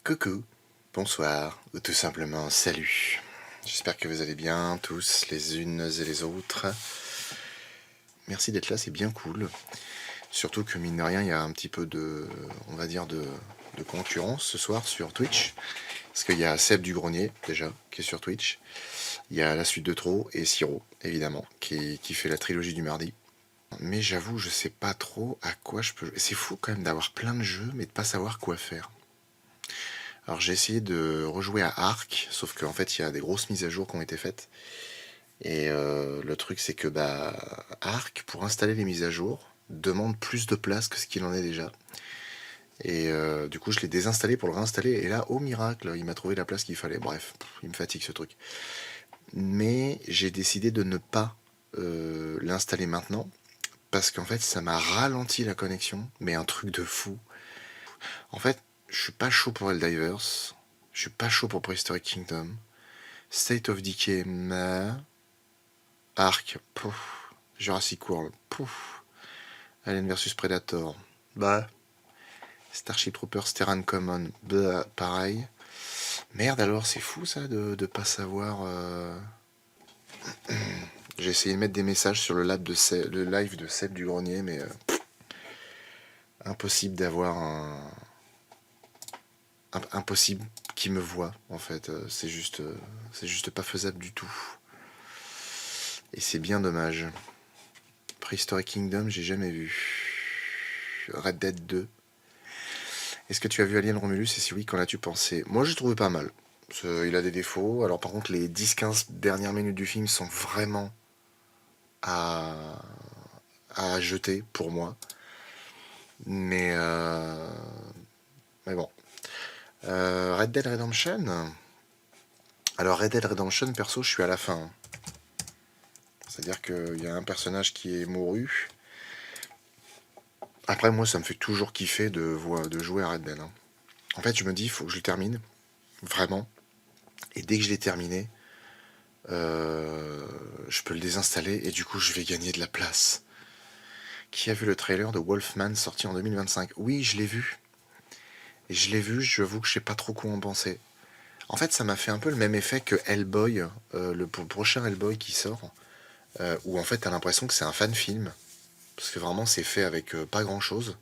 Coucou, bonsoir, ou tout simplement salut. J'espère que vous allez bien, tous, les unes et les autres. Merci d'être là, c'est bien cool. Surtout que mine de rien, il y a un petit peu de, on va dire, de concurrence ce soir sur Twitch. Parce qu'il y a Seb du Grenier, déjà, qui est sur Twitch. Il y a la suite de trop et Siro, évidemment, qui fait la trilogie du mardi. Mais j'avoue, je sais pas trop à quoi je peux jouer. C'est fou quand même d'avoir plein de jeux, mais de pas savoir quoi faire. Alors j'ai essayé de rejouer à Ark, sauf qu'en fait il y a des grosses mises à jour qui ont été faites. Et le truc c'est que Ark, pour installer les mises à jour, demande plus de place que ce qu'il en est déjà. Et du coup je l'ai désinstallé pour le réinstaller, et là, au miracle, il m'a trouvé la place qu'il fallait. Bref, il me fatigue ce truc. Mais j'ai décidé de ne pas l'installer maintenant, parce qu'en fait ça m'a ralenti la connexion, mais un truc de fou. En fait, je suis pas chaud pour Helldivers, je suis pas chaud pour Prehistoric Kingdom, State of Decay, Ark, pouf, Jurassic World, pouf, Alien vs Predator, bah, Starship Troopers, Terra Uncommon, bah, pareil. Merde alors, c'est fou ça de pas savoir. J'ai essayé de mettre des messages sur le live de Seb du Grenier, mais impossible d'avoir impossible qu'il me voit en fait. C'est juste pas faisable du tout. Et c'est bien dommage. Prehistoric Kingdom, j'ai jamais vu. Red Dead 2. Est-ce que tu as vu Alien Romulus, et si oui, qu'en as-tu pensé? Moi, j'ai trouvé pas mal. Il a des défauts. Alors par contre, les 10-15 dernières minutes du film sont vraiment à jeter pour moi. Mais bon. Red Dead Redemption. Alors Red Dead Redemption, perso, je suis à la fin. C'est-à-dire qu'il y a un personnage qui est mouru. Après, moi, ça me fait toujours kiffer de jouer à Red Dead. Hein. En fait, je me dis, il faut que je le termine. Vraiment. Et dès que je l'ai terminé, je peux le désinstaller et du coup, je vais gagner de la place. Qui a vu le trailer de Wolfman sorti en 2025? Oui, je l'ai vu. Et je l'ai vu, j'avoue que je sais pas trop quoi en penser. En fait, ça m'a fait un peu le même effet que Hellboy, le prochain Hellboy qui sort, où en fait, t'as l'impression que c'est un fan film. Parce que vraiment, c'est fait avec pas grand-chose.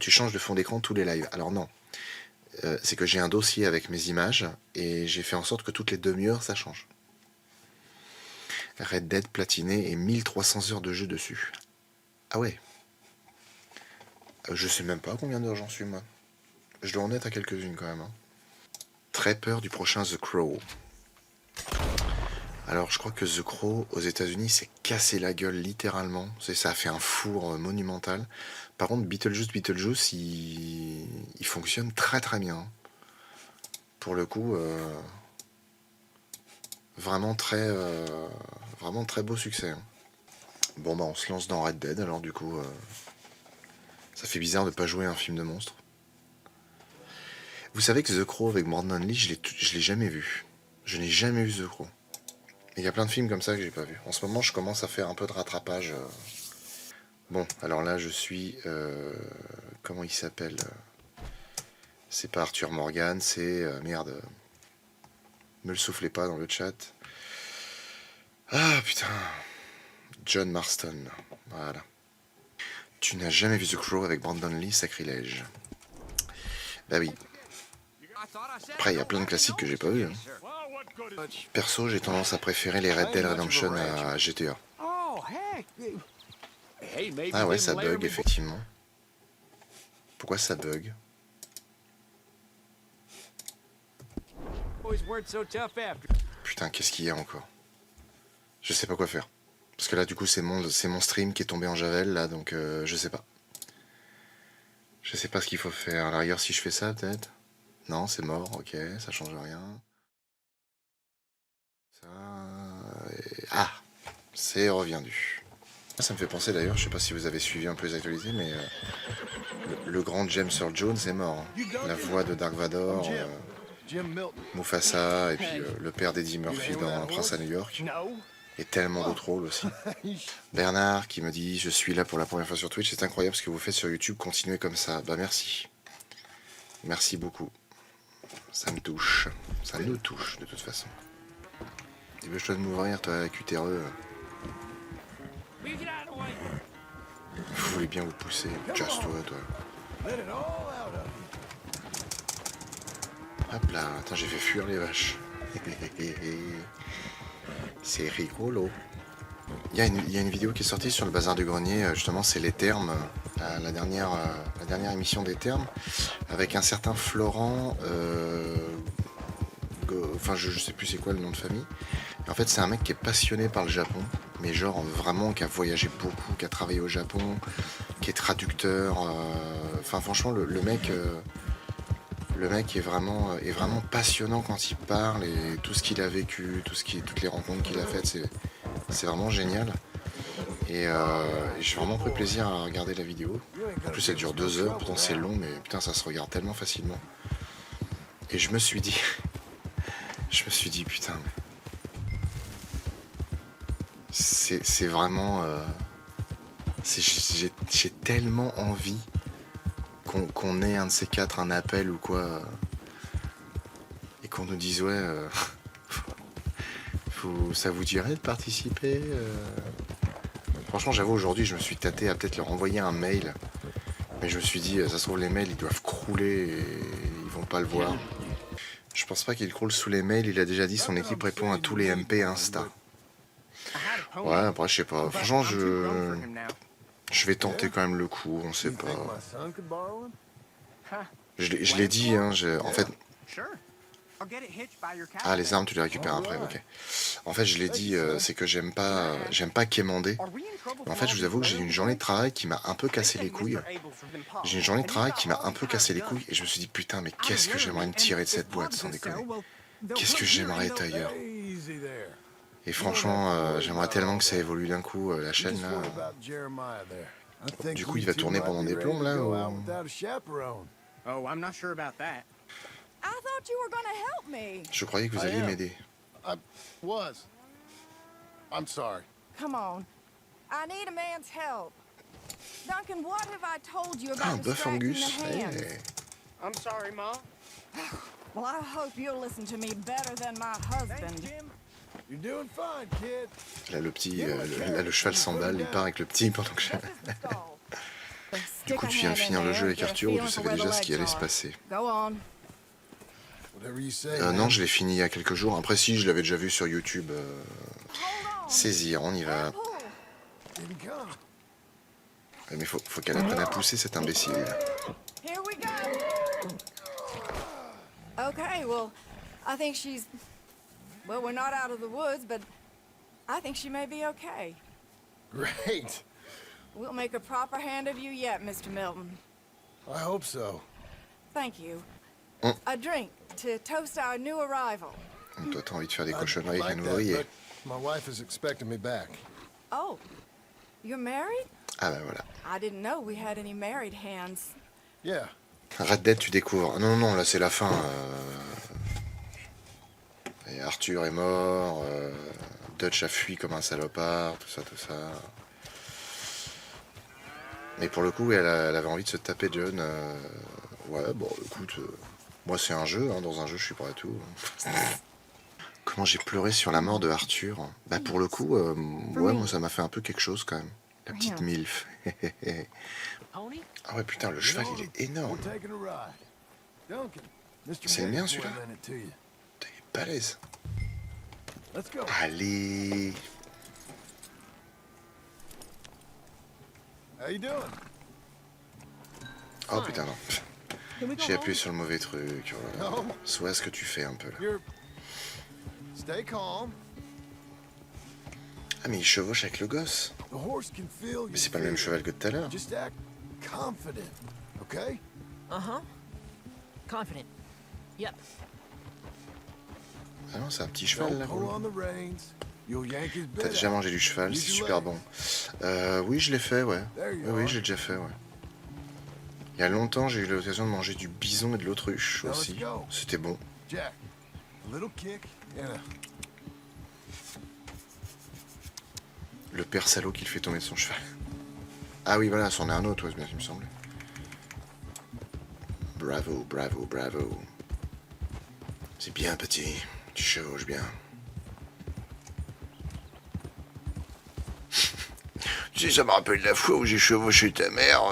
Tu changes de fond d'écran tous les lives. Alors non, c'est que j'ai un dossier avec mes images, et j'ai fait en sorte que toutes les demi-heures, ça change. Red Dead platiné et 1300 heures de jeu dessus. Ah ouais. Je sais même pas combien d'heures j'en suis, moi. Je dois en être à quelques-unes quand même. Hein. Très peur du prochain The Crow. Alors, je crois que The Crow, aux États-Unis, s'est cassé la gueule littéralement. Ça a fait un four monumental. Par contre, Beetlejuice, il fonctionne très très bien. Pour le coup, vraiment très beau succès. Hein. Bon, on se lance dans Red Dead, alors du coup, ça fait bizarre de pas jouer à un film de monstre. Vous savez que The Crow avec Brandon Lee, je l'ai jamais vu. Je n'ai jamais vu The Crow. Il y a plein de films comme ça que j'ai pas vu. En ce moment, je commence à faire un peu de rattrapage. Bon, alors là, je suis... comment il s'appelle? C'est pas Arthur Morgan, c'est... merde. Me le soufflez pas dans le chat. Ah, putain. John Marston. Voilà. Tu n'as jamais vu The Crow avec Brandon Lee, sacrilège. Bah oui. Après, il y a plein de classiques que j'ai pas vu. Hein. Perso, j'ai tendance à préférer les Red Dead Redemption à GTA. Ah ouais, ça bug, effectivement. Pourquoi ça bug? Putain, qu'est-ce qu'il y a encore? Je sais pas quoi faire. Parce que là, du coup, c'est mon stream qui est tombé en javel, là, donc je sais pas. Je sais pas ce qu'il faut faire. À l'arrière, si je fais ça, peut-être? Non, c'est mort, ok, ça change rien. Ça... Ah, c'est reviendu. Ça me fait penser d'ailleurs, je sais pas si vous avez suivi un peu les actualités, mais le grand James Earl Jones est mort. La voix de Dark Vador, Mufasa, et puis le père d'Eddie Murphy dans Prince à New York. Et tellement d'autres rôles aussi. Bernard qui me dit: je suis là pour la première fois sur Twitch, c'est incroyable ce que vous faites sur YouTube, continuez comme ça. Bah merci. Merci beaucoup. Ça me touche. Ça nous touche, de toute façon. Dépêche-toi de m'ouvrir, toi, cutéreux. Vous voulez bien vous pousser. Casse-toi, toi. Hop là, attends, j'ai fait fuir les vaches. C'est rigolo. Il y a une vidéo qui est sortie sur le bazar du grenier, justement, c'est les termes, la dernière émission des termes, avec un certain Florent, enfin je sais plus c'est quoi le nom de famille. Et en fait, c'est un mec qui est passionné par le Japon, mais genre vraiment qui a voyagé beaucoup, qui a travaillé au Japon, qui est traducteur. Enfin, franchement, le mec est vraiment passionnant quand il parle et tout ce qu'il a vécu, toutes les rencontres qu'il a faites, c'est vraiment génial. Et j'ai vraiment pris plaisir à regarder la vidéo. En plus, elle dure 2 heures, pourtant c'est long, mais putain, ça se regarde tellement facilement. Et je me suis dit, putain, c'est vraiment, j'ai tellement envie qu'on ait un de ces quatre, un appel ou quoi, et qu'on nous dise ouais, ça vous dirait de participer Franchement, j'avoue, aujourd'hui, je me suis tâté à peut-être leur envoyer un mail. Mais je me suis dit, ça se trouve, les mails, ils doivent crouler et ils vont pas le voir. Je pense pas qu'il croule sous les mails. Il a déjà dit son équipe répond à tous les MP Insta. Ouais, après, je sais pas. Franchement, je vais tenter quand même le coup. On sait pas. Je l'ai dit, hein. En fait... Ah, les armes, tu les récupères après, ok. En fait, je l'ai dit, c'est que j'aime pas quémander. Mais en fait, je vous avoue que j'ai une journée de travail qui m'a un peu cassé les couilles. Et je me suis dit, putain, mais qu'est-ce que j'aimerais me tirer de cette boîte, sans déconner. Qu'est-ce que j'aimerais être ailleurs. Et franchement, j'aimerais tellement que ça évolue d'un coup, la chaîne, là. Du coup, il va tourner pendant des plombes, là, ou... Je croyais que vous alliez m'aider. I'm sorry. Come on. I need a man's help. Duncan, what have I told you Ah, un about bœuf distracting Angus. the hands? Hey. I'm sorry, Mom. Well, I hope you'll listen to me better than my husband. You're doing fine, kid. Là, le petit, là, le cheval s'emballe, il part avec le petit pendant que je... Du coup, tu viens de finir le jeu avec Arthur ou tu savais déjà ce qui allait se passer? Non, je l'ai fini il y a quelques jours. Après, si, je l'avais déjà vu sur YouTube. Saisir, on y va. Mais faut qu'elle apprenne à pousser, cette imbécile. Here we go. Okay, well, I think she's... Well, we're not out of the woods, but I think she may be okay. Great. We'll make a proper hand of you yet, Mr. Milton. I hope so. Thank you. A drink to toast our new arrival. Toi, t'as envie de faire des cochonneries avec un ouvrier. My wife is expecting me back. Oh, you're married? Ah bah voilà. I didn't know we had any married hands. Yeah. Red Dead, tu découvres. Non, non, là c'est la fin. Et Arthur est mort. Dutch a fui comme un salopard. Tout ça, tout ça. Mais pour le coup, elle avait envie de se taper John. Ouais, bon, écoute. Moi, c'est un jeu. Hein, dans un jeu, je suis prêt à tout. Comment j'ai pleuré sur la mort de Arthur. Bah, pour le coup, ouais, moi, ça m'a fait un peu quelque chose quand même. La petite MILF. Ah ouais, putain, le cheval, il est énorme. C'est le mien, celui-là. Putain, il est balèze. Allez. Oh putain, non. J'ai appuyé sur le mauvais truc. Voilà. Soit ce que tu fais un peu là. Ah, mais il chevauche avec le gosse. Mais c'est pas le même cheval que tout à l'heure. Confident. Yep. Ah non, c'est un petit cheval là. T'as déjà mangé du cheval, c'est super bon. Oui, je l'ai fait, ouais. Oui, j'ai déjà fait, ouais. Il y a longtemps, j'ai eu l'occasion de manger du bison et de l'autruche aussi. C'était bon. Le père salaud qui le fait tomber de son cheval. Ah oui, voilà, c'en est un autre, ouais, il me semblait. Bravo, bravo, bravo. C'est bien petit, tu chevauches bien. Tu sais, ça me rappelle la fois où j'ai chevauché ta mère.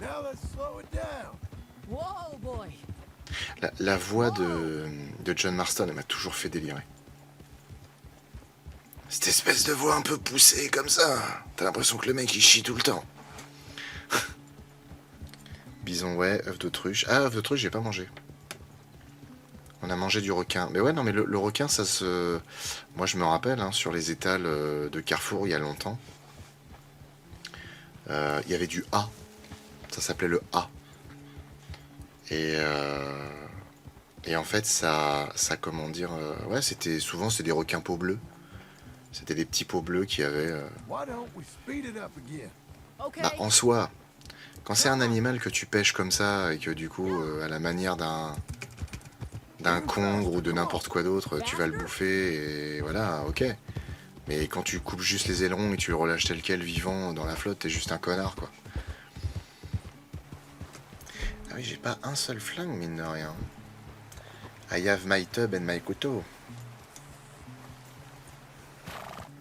Now let's slow it down. Whoa, boy. La voix de John Marston, elle m'a toujours fait délirer. Cette espèce de voix un peu poussée comme ça. T'as l'impression que le mec il chie tout le temps. Bison, ouais, œuf d'autruche. Ah, œuf d'autruche, j'ai pas mangé. On a mangé du requin. Mais ouais, non, mais le requin, ça se... Moi, je me rappelle, hein, sur les étals de Carrefour, il y a longtemps, il y avait du A. Ça s'appelait le A. Et en fait, ça comment dire... ouais, c'était des requins peau bleue. C'était des petits peaux bleus qui avaient... Why don't we speed it up again? Okay. Bah, en soi, quand c'est un animal que tu pêches comme ça, et que du coup, à la manière d'un congre ou de n'importe quoi d'autre, tu vas le bouffer, et voilà, ok. Mais quand tu coupes juste les ailerons et tu le relâches tel quel vivant dans la flotte, t'es juste un connard, quoi. Ah oui, j'ai pas un seul flingue, mine de rien. I have my tub and my couteau.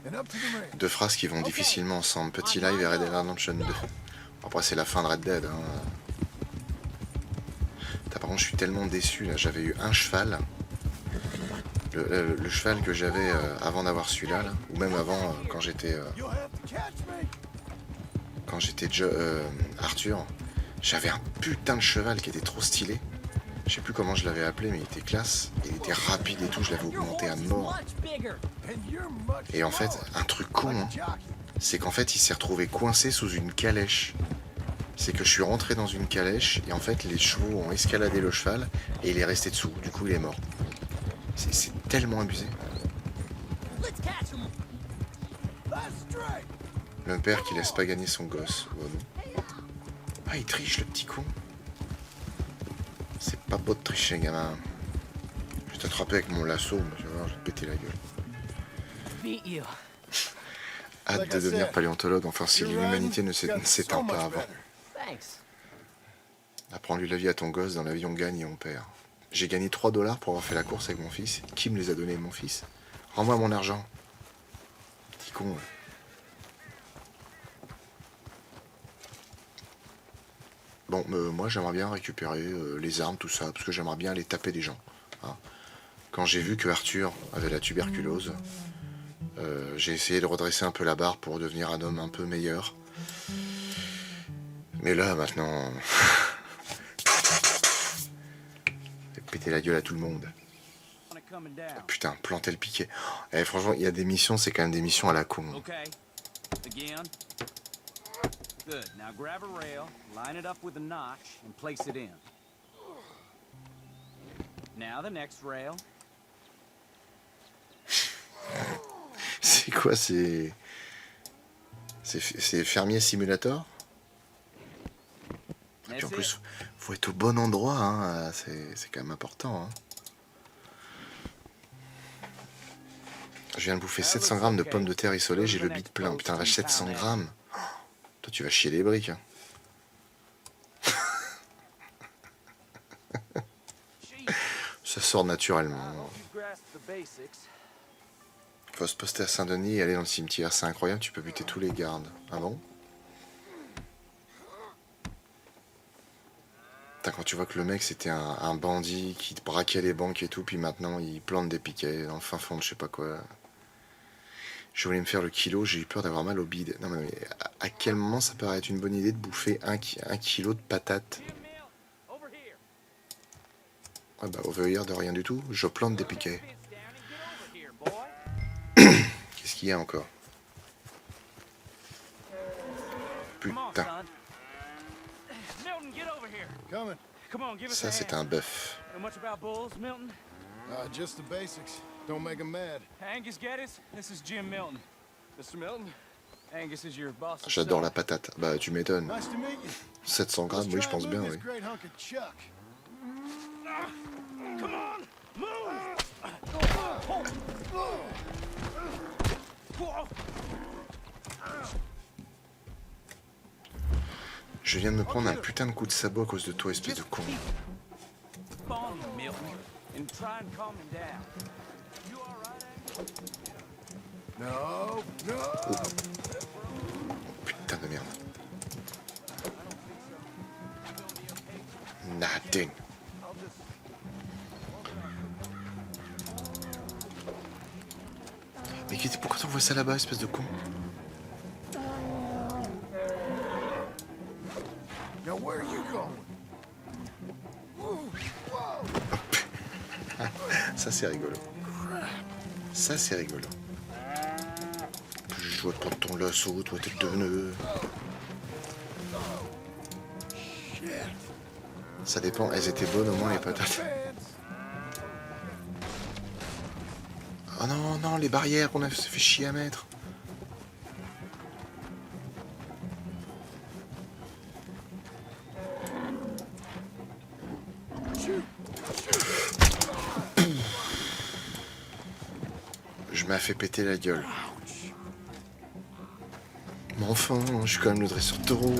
And up to the range. Deux phrases qui vont difficilement ensemble. Petit live et Red Dead Redemption 2. Après, c'est la fin de Red Dead. Hein. Par contre, je suis tellement déçu. Là, j'avais eu un cheval. Le cheval que j'avais avant d'avoir celui-là, là, ou même avant, quand j'étais You'll have to catch me. Arthur, j'avais un putain de cheval qui était trop stylé. Je sais plus comment je l'avais appelé, mais il était classe. Il était rapide et tout. Je l'avais Your augmenté à horse is mort. much bigger. And you're much Et en fait, smaller. un truc con, Like hein, a jockey. c'est qu'en fait, il s'est retrouvé coincé sous une calèche. C'est que je suis rentré dans une calèche et en fait, les chevaux ont escaladé le cheval et il est resté dessous. Du coup, il est mort. C'est tellement abusé. Let's catch him. That's straight. Le père qui laisse pas gagner son gosse. Oh non. Ah, il triche, le petit con. C'est pas beau de tricher, gamin. Je vais t'attraper avec mon lasso, mais tu vas voir, je vais te péter la gueule. Beat you. Hâte Like de I devenir said, paléontologue, enfin si You're l'humanité riding, ne it's gotten so s'éteint much pas avant. better. Thanks. Apprends-lui la vie à ton gosse, dans la vie on gagne et on perd. J'ai gagné 3 $ pour avoir fait la course avec mon fils. Qui me les a donnés, mon fils? Rends-moi mon argent. Petit con. Ouais. Bon, moi j'aimerais bien récupérer les armes, tout ça, parce que j'aimerais bien aller taper des gens. Hein. Quand j'ai vu que Arthur avait la tuberculose, j'ai essayé de redresser un peu la barre pour devenir un homme un peu meilleur. Mais là, maintenant... J'ai pété la gueule à tout le monde. Putain, planter le piquet. Eh, franchement, il y a des missions, c'est quand même des missions à la con. Okay. Again. Good. Now grab a rail, line it up with a notch, and place it in. Now the next rail. C'est quoi, c'est Fermier Simulator? Et puis en That's plus, it. faut être au bon endroit, hein. C'est quand même important. Hein. Je viens de bouffer 700 grammes de pommes de terre isolées, j'ai le bide plein. Putain, vache, 700 grammes. Toi, tu vas chier les briques. Hein. Ça sort naturellement. You've grasped the basics. Faut se poster à Saint-Denis et aller dans le cimetière. C'est incroyable, tu peux buter tous les gardes. Ah bon? Putain, quand tu vois que le mec c'était un bandit qui braquait les banques et tout, puis maintenant il plante des piquets dans le fin fond de je sais pas quoi. Je voulais me faire le kilo, j'ai eu peur d'avoir mal au bide. Non mais à quel moment ça paraît être une bonne idée de bouffer un kilo de patates? Over here. Ouais bah over here de rien du tout, je plante des piquets. Down and get over here, boy. Qu'est-ce qu'il y a encore? Come on, Putain, son. Milton, get over here. Coming. Come on, give us ça a c'est hand. un bœuf. Know much about bulls, Milton? Just the basics. Don't make 'em mad. Angus Geddes, this is Jim Milton. Mr. Milton? Angus is your boss. J'adore la patate. Bah tu m'étonnes. Nice to meet you. 700 Let's grammes, oui try je pense and bien, move oui. this great hunk of chuck. Come on, move! Je viens de me prendre un putain de coup de sabot à cause de toi, espèce de con. Calm him, Milton, and try and calm him down. You all right, No, no. Putain de merde. Nothing. Mais pourquoi t'envoies ça là-bas, espèce de con? Now where are you going? Whoa, whoa. Ça c'est rigolo. Ça c'est rigolo. Je dois te prendre ton lasso, toi t'es de nœud. Ça dépend, elles étaient bonnes au moins les patates. Oh non, non, les barrières qu'on a fait chier à mettre. Je m'ai fait péter la gueule. Mais enfin, je suis quand même le dresseur de taureau.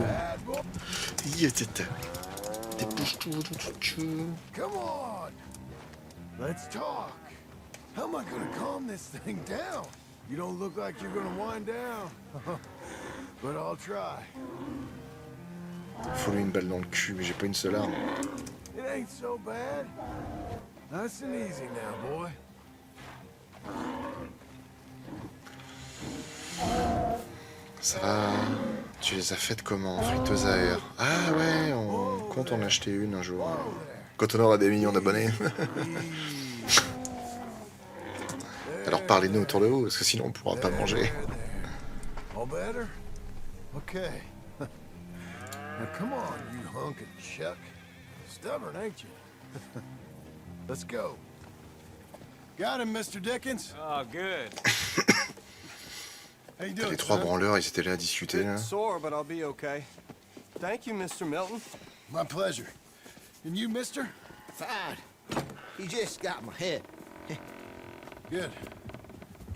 Dépouche-toi dans ton queue. Come on. Let's talk. How am I gonna calm this thing down? You don't look like you're gonna wind down. But I'll try. Faut lui une balle dans le cul, mais j'ai pas une seule arme. It ain't so bad. Nice and easy now, boy. Ça va. Tu les as faites comment? Friteuse à air. Ah ouais, on compte en acheter une un jour. Quand on aura des millions d'abonnés. Alors parlez-nous autour de vous, parce que sinon on pourra pas manger. All better? Okay. Now come on, you hunk of chuck. Stubborn, ain't you? Let's go. Got him, Mr. Dickens. Oh, good. How you doing, Les trois son? branleurs, ils étaient là à discuter là. Sore, but I'll be okay. Thank you, Mr. Milton. My pleasure. And you, mister? Fine. He just got my head. Good.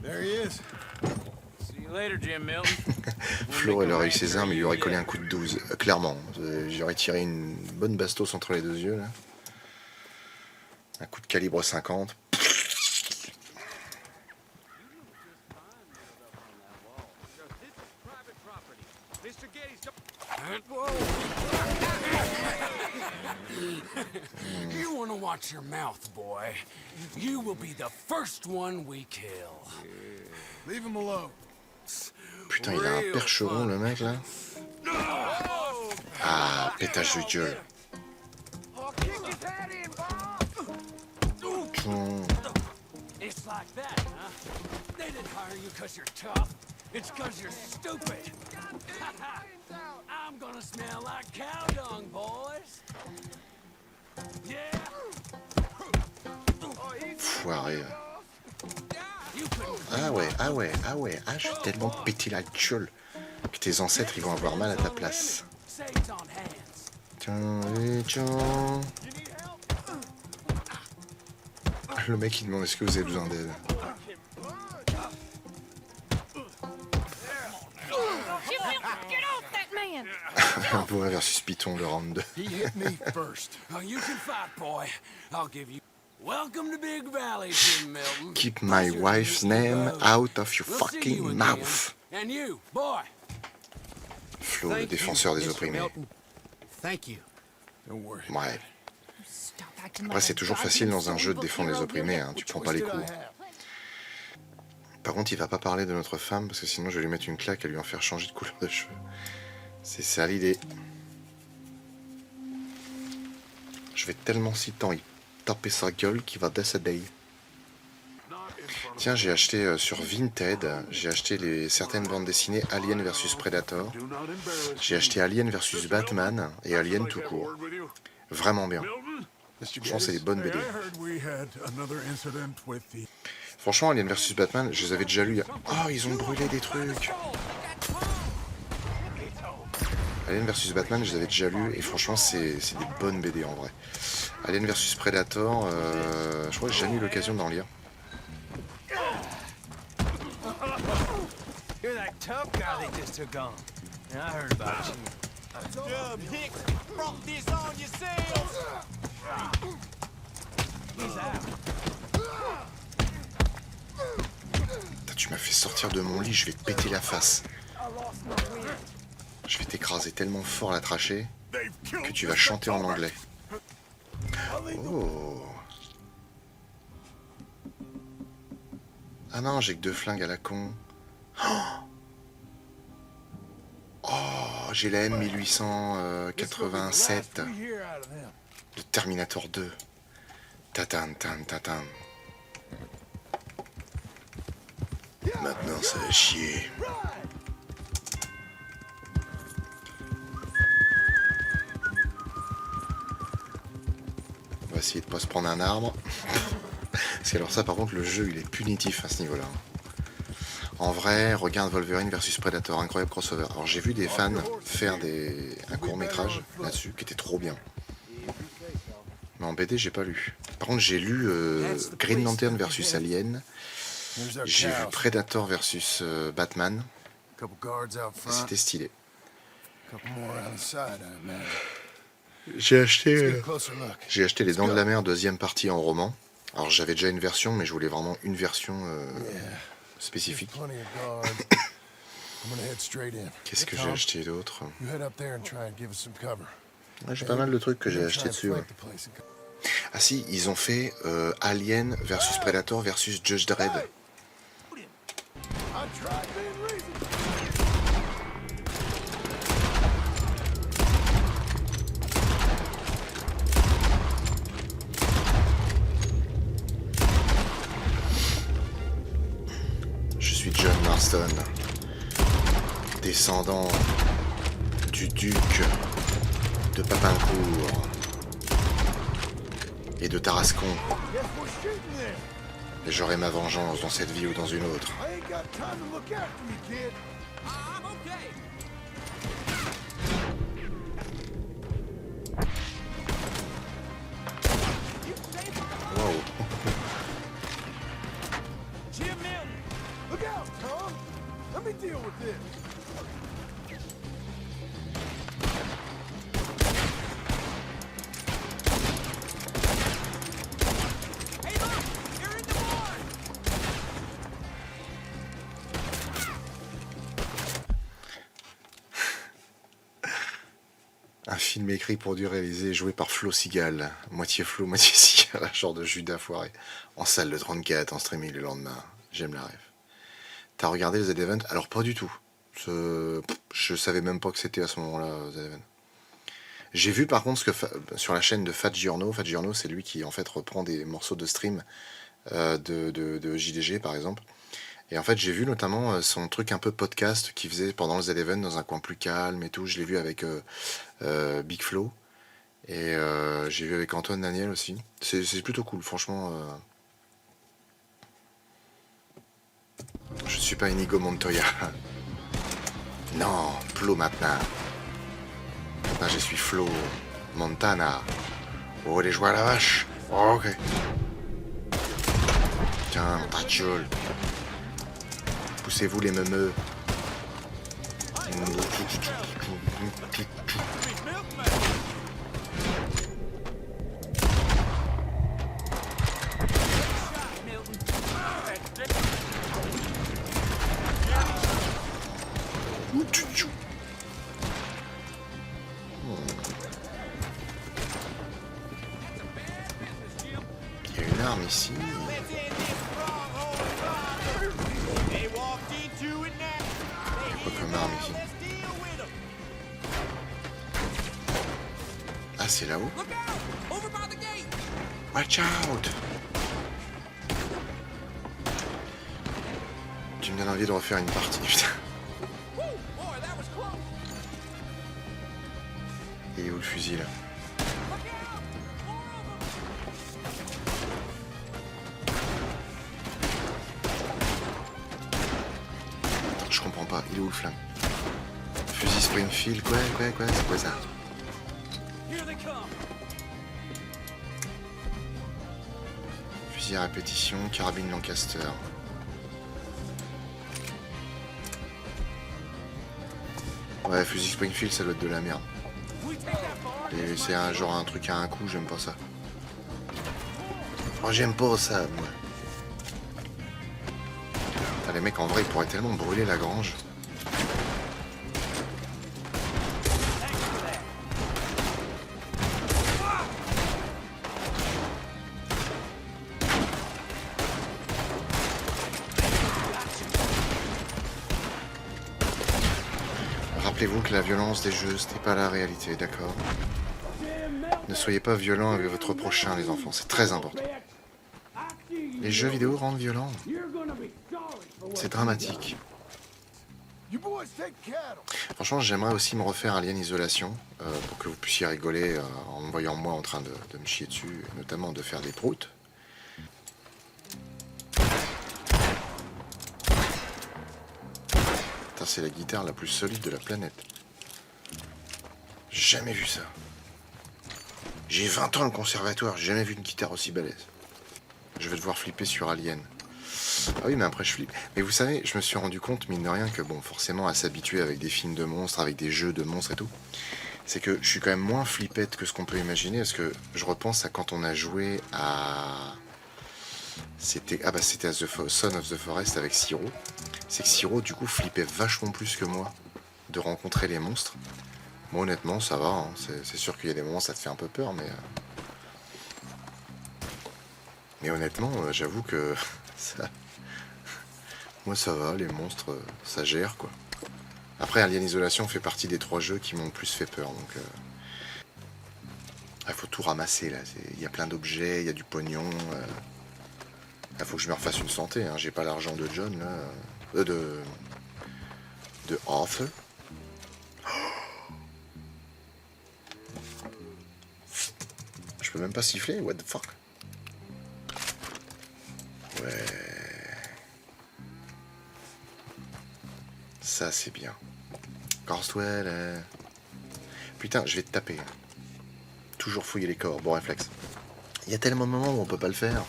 There he is. See you later, Jim Milton. Flo, elle aurait eu ses armes, il lui aurait collé un coup de 12. Clairement. J'aurais tiré une bonne bastos entre les deux yeux là. Un coup de calibre 50. You want to watch your mouth, boy. You will be the first one we kill. Leave him alone. Putain, il a un percheron le mec là. Ah, pétage de gueule. Tchon. It's like that, huh? They didn't hire you because you're tough. It's because you're stupid. I'm gonna smell like cow dung, boys. Yeah. Foiré. You couldn't Ah ouais, ah ouais, ah ouais. Ah, je vais tellement te péter la gueule que tes ancêtres ils vont avoir mal à ta place. say it's on hands. Tiens, et tiens. Le mec il demande est-ce que vous avez besoin d'aide. Get off that man! Boa versus Python, le round 2. He hit me first. You can fight, boy. I'll give you. Welcome to Big Valley, Jim Milton. Keep my wife's name out of your We'll see you fucking again. mouth. And you, boy. Flo, le défenseur des opprimés. Thank you. Don't worry. Ouais. Stop acting Après, c'est toujours facile dans un jeu de défendre les opprimés, hein. Tu prends pas les What did I coups. have? Par contre, il va pas parler de notre femme, parce que sinon je vais lui mettre une claque et lui en faire changer de couleur de cheveux. C'est ça l'idée. Je vais tellement si tant y taper sa gueule qu'il va décéder. Tiens, j'ai acheté sur Vinted, j'ai acheté certaines bandes dessinées Alien vs Predator. J'ai acheté Alien vs Batman et Alien tout court. Vraiment bien. Franchement, c'est des bonnes BD. Franchement, Alien vs Batman, je les avais déjà lus. Oh, ils ont brûlé des trucs. Alien vs Batman, je les avais déjà lus et franchement, c'est des bonnes BD en vrai. Alien vs Predator, je crois que j'ai jamais eu l'occasion d'en lire. You're that tough guy they just took on. Yeah, I heard about you. Dumb hicks brought this on yourselves. He's out. Putain, tu m'as fait sortir de mon lit, je vais te péter la face. Je vais t'écraser tellement fort la trachée que tu vas chanter en anglais. Oh. Ah non, j'ai que 2 flingues à la con. Oh, j'ai la M1887 de Terminator 2. Tatan, tan, tatan. Maintenant, ça va chier. On va essayer de pas se prendre un arbre. Parce que alors ça, par contre, le jeu, il est punitif à ce niveau-là. En vrai, regarde Wolverine versus Predator, incroyable crossover. Alors j'ai vu des fans faire un court-métrage là-dessus, qui était trop bien. Mais en BD, j'ai pas lu. Par contre, j'ai lu Green Lantern versus Alien. J'ai vu Predator versus Batman. C'était stylé. J'ai acheté Les Dents de la Mer, deuxième partie en roman. Alors j'avais déjà une version, mais je voulais vraiment une version spécifique. Qu'est-ce que j'ai acheté d'autre? Ouais, j'ai pas mal de trucs que j'ai acheté dessus. Ouais. Ah si, ils ont fait Alien versus Predator versus Judge Dredd. Je suis John Marston, descendant du duc de Papincourt et de Tarascon. Et j'aurai ma vengeance dans cette vie ou dans une autre. Wow. Look out, Tom! Let me deal with this. Hey, look! You're in the barn! Un film écrit, produit, réalisé, joué par Flo Seagal. Moitié Flo, moitié Seagal, un genre de Judas foiré. En salle de 34, en streaming le lendemain. J'aime la rêve. T'as regardé les Z-Event? Alors pas du tout. Je savais même pas que c'était à ce moment-là, Z-Event. J'ai vu par contre ce que sur la chaîne de Fat Giorno. Fat Giorno, c'est lui qui en fait reprend des morceaux de stream de JDG par exemple. Et en fait, j'ai vu notamment son truc un peu podcast qu'il faisait pendant le Z-Event dans un coin plus calme et tout. Je l'ai vu avec Big Flo. Et j'ai vu avec Antoine Daniel aussi. C'est plutôt cool, franchement. Je ne suis pas Inigo Montoya. Non, Flo maintenant. Maintenant, je suis Flo Montana. Oh, les jouets à la vache. Oh, ok. Tiens, ta gueule. Poussez-vous les meumeux. Il y a une arme ici. Quoi comme arme ici? Ah, c'est là-haut? Watch out! Tu me donnes envie de refaire une partie, putain. Il est où le fusil là? Attends, je comprends pas, il est où le flingue? Fusil Springfield, quoi, c'est quoi ça? Fusil à répétition, carabine Lancaster. Ouais, fusil Springfield, ça doit être de la merde. We take that bar. Et c'est un genre un truc à un coup, j'aime pas ça. Moi j'aime pas ça, moi. Ah, les mecs en vrai ils pourraient tellement brûler la grange. Rappelez-vous que la violence des jeux, ce n'est pas la réalité, d'accord? Ne soyez pas violents avec votre prochain, les enfants, c'est très important. Les jeux vidéo rendent violents. C'est dramatique. You boys take cattle. Franchement, j'aimerais aussi me refaire Alien Isolation, pour que vous puissiez rigoler en me voyant moi en train de me chier dessus, et notamment de faire des proutes. Putain, c'est la guitare la plus solide de la planète. J'ai jamais vu ça. J'ai 20 ans le conservatoire, j'ai jamais vu une guitare aussi balèze. Je vais devoir flipper sur Alien. Ah oui, mais après je flippe. Mais vous savez, je me suis rendu compte, mine de rien, que bon, forcément, à s'habituer avec des films de monstres, avec des jeux de monstres et tout, c'est que je suis quand même moins flippette que ce qu'on peut imaginer, parce que je repense à quand on a joué à... C'était à Son of the Forest avec Siro. C'est que Siro, du coup, flippait vachement plus que moi de rencontrer les monstres. Moi, honnêtement, ça va. Hein. C'est sûr qu'il y a des moments, ça te fait un peu peur, mais... Mais honnêtement, j'avoue que ça... Moi, ça va, les monstres, ça gère, quoi. Après, Alien Isolation fait partie des 3 jeux qui m'ont le plus fait peur, donc... Il faut tout ramasser, là. Il y a plein d'objets, il y a du pognon. Il faut que je me refasse une santé, hein. J'ai pas l'argent de John, là. De Arthur. Je peux même pas siffler, what the fuck. Ouais. Ça, c'est bien. Carswell. Putain, je vais te taper. Toujours fouiller les corps. Bon réflexe. Il y a tellement de moments où on peut pas le faire.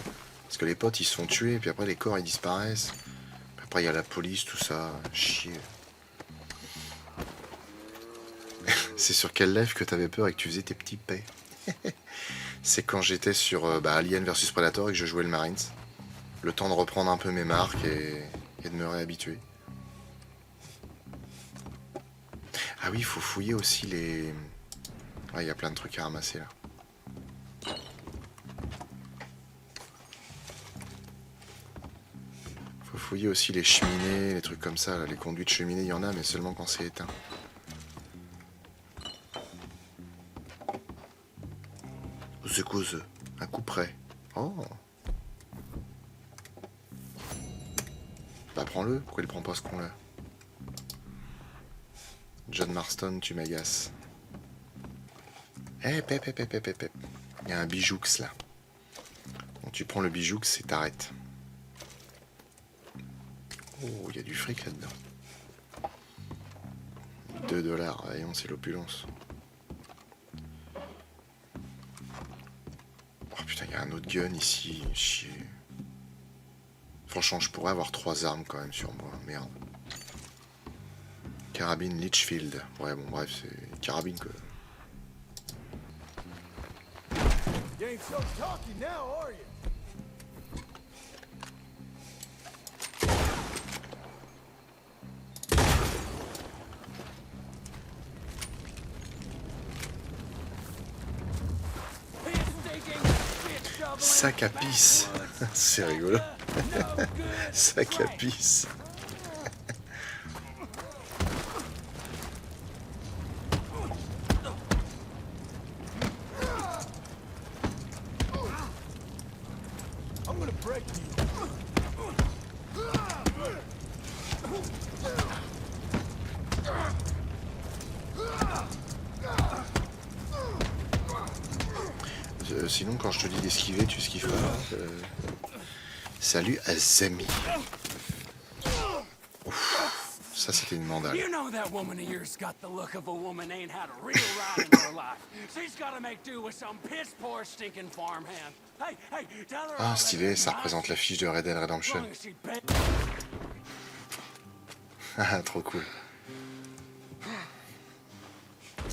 Parce que les potes, ils se font tuer, puis après, les corps, ils disparaissent. Puis après, il y a la police, tout ça. Chier. C'est sur quel live que t'avais peur et que tu faisais tes petits paix? C'est quand j'étais sur Alien vs Predator et que je jouais le Marines. Le temps de reprendre un peu mes marques et de me réhabituer. Ah oui, il faut fouiller aussi les... Ouais, il y a plein de trucs à ramasser là. Faut fouiller aussi les cheminées, les trucs comme ça, là. Les conduits de cheminée, il y en a, mais seulement quand c'est éteint. The cause, un coup près. Oh. Bah prends-le, pourquoi il prend pas ce con là? John Marston, tu m'agaces. Eh, pep. Il y a un bijoux là. Bon, tu prends le bijoux et t'arrêtes. Oh, il y a du fric là-dedans. $2, voyons, c'est l'opulence. Oh putain, il y a un autre gun ici, chier. Franchement, je pourrais avoir 3 armes quand même sur moi, merde. Carabine Litchfield. Ouais, bon, bref, c'est une carabine que... You ain't so talky now, are you? Sac à pisse. C'est rigolo. Sac à pisse. I'm gonna break you. Sinon, quand je te dis d'esquiver, tu esquives pas. Salut Azami. Ouf, ça c'était une mandale. You know that woman of yours got the look of a woman ain't had a real ride in her life. She's gotta make do with some piss poor stinking farmhand. Hey, tell her. Ah, stylé, ça représente l'affiche de Red Dead Redemption. Ah, trop cool.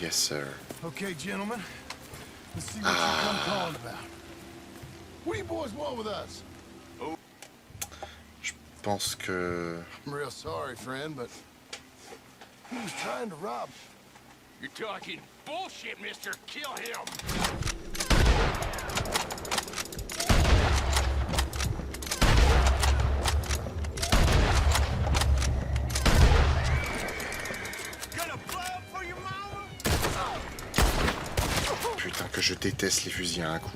Yes, sir. Okay, gentlemen. Let's see what you come calling about. What do you boys want with us? Je pense que... I'm real sorry, friend, but he was trying to rob. You're talking bullshit, mister. Kill him. Putain, que je déteste les fusils à un coup.